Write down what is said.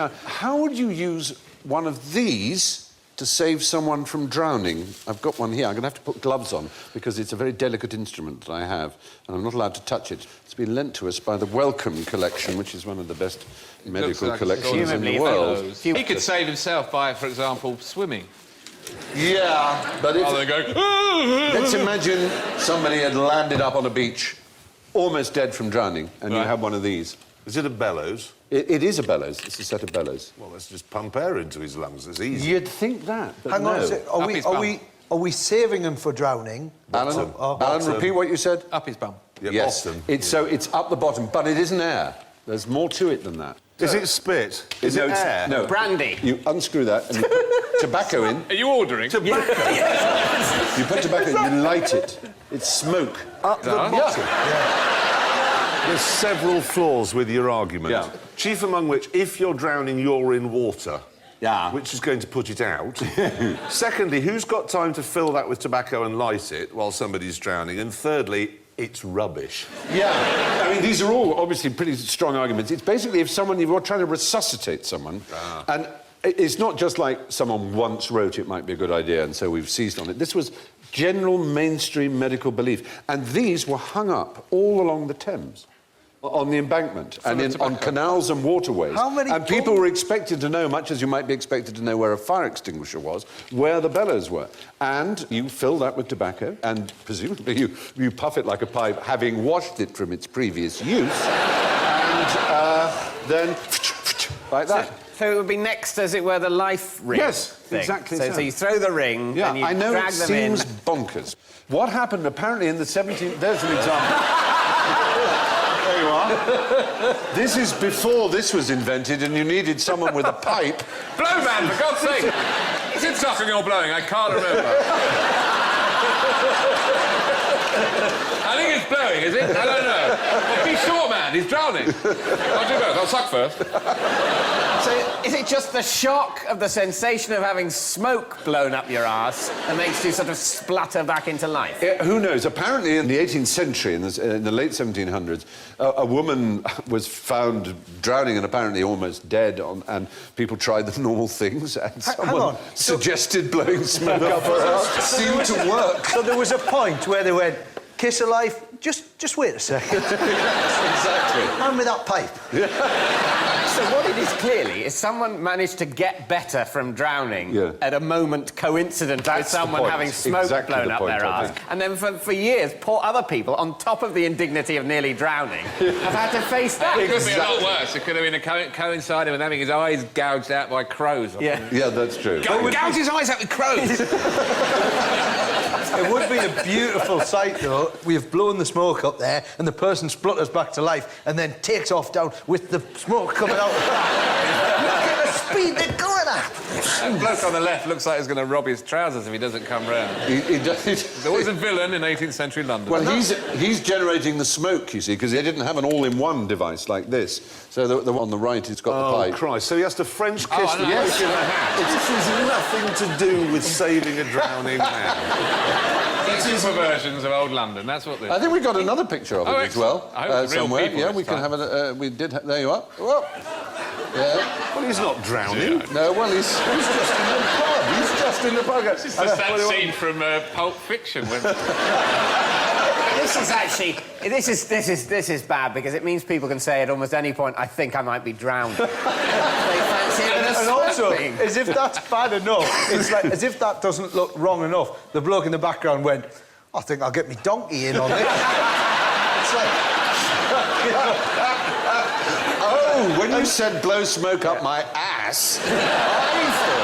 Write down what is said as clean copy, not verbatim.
Now, how would you use one of these to save someone from drowning? I've got one here. I'm going to have to put gloves on because it's a very delicate instrument that I have, and I'm not allowed to touch it. It's been lent to us by the Wellcome collection, which is one of the best medical collections in the world. He could save himself by, for example, swimming. Yeah, but if... Rather than going... Let's imagine somebody had landed up on a beach, almost dead from drowning, and you have one of these. Is it a Bellows? It is a Bellows. It's a set of Bellows. Well, let's just pump air into his lungs. It's easy. You'd think that, but Hang no. on a sec. Are we saving him for drowning? Alan, repeat what you said. Up his bum. Yeah, Yes. bottom. So it's up the bottom, but it isn't air. There's more to it than that. Is it spit? Is it air? No. Brandy. You unscrew that and you put tobacco in. Are you ordering? Tobacco? You put tobacco in, you light it. It's smoke. Up the bottom? There's several flaws with your argument. Yeah. Chief among which, if you're drowning, you're in water. Yeah. Which is going to put it out. Secondly, who's got time to fill that with tobacco and light it while somebody's drowning? And thirdly, it's rubbish. Yeah. I mean, these are all obviously pretty strong arguments. It's basically if you're trying to resuscitate someone, and it's not just like someone once wrote it might be a good idea and so we've seized on it. This was general mainstream medical belief. And these were hung up all along the Thames. On the embankment and on canals and waterways. And people were expected to know, much as you might be expected to know where a fire extinguisher was, where the bellows were. And you fill that with tobacco, and presumably you puff it like a pipe, having washed it from its previous use, and then like that. So it would be next, as it were, the life ring. Yes, thing. exactly so. So you throw the ring, and you I know drag it them in. seems bonkers. What happened apparently in the 17th... There's an example. There you are. This is before this was invented and you needed someone with a pipe. Blow, man, for God's sake! Is it sucking or blowing? I can't remember. I think it's blowing, is it? I don't know. Be sure, man, he's drowning. I'll do both. I'll suck first. So is it just the shock of the sensation of having smoke blown up your arse that makes you sort of splutter back into life? Who knows? Apparently in the 18th century, in the late 1700s, a woman was found drowning and apparently almost dead, and people tried the normal things, and someone suggested blowing smoke up her arse. Seemed to work. So there was a point where they went, kiss of life, just wait a second. Exactly. Hand me that pipe. So what it is clearly is someone managed to get better from drowning at a moment coincident with someone having smoke blown up their arse. And then for years, poor other people, on top of the indignity of nearly drowning, have had to face that. It could be a lot worse. It could have been coinciding with having his eyes gouged out by crows. Yeah, that's true. Gouge his eyes out with crows! It would be a beautiful sight, though. We've blown the smoke up there, and the person splutters back to life, and then takes off down with the smoke coming out. Look at the speed they're going at. That bloke on the left looks like he's going to rob his trousers if he doesn't come round. He does. There was a villain in 18th century London. Well, he's generating the smoke, you see, because they didn't have an all-in-one device like this. So the one on the right, it's got the pipe. Oh, Christ. So he has to French kiss the yes. bloke in the hat. This has nothing to do with saving a drowning man. These are perversions of old London, that's what they I think we got another picture of it as well. I hope real somewhere. people Yeah, this we can time. have it. We did. There you are. Well, yeah. Well, he's not drowning. No, well, he's just in the pub. He's just in the pub. It's just that scene from Pulp Fiction when... This is actually... This is bad, because it means people can say at almost any point, I think I might be drowned. They fancy it. And also, as if that's bad enough, it's like, as if that doesn't look wrong enough, the bloke in the background went, I think I'll get me donkey in on this. It's like... Oh, when you said blow smoke up my ass, I thought...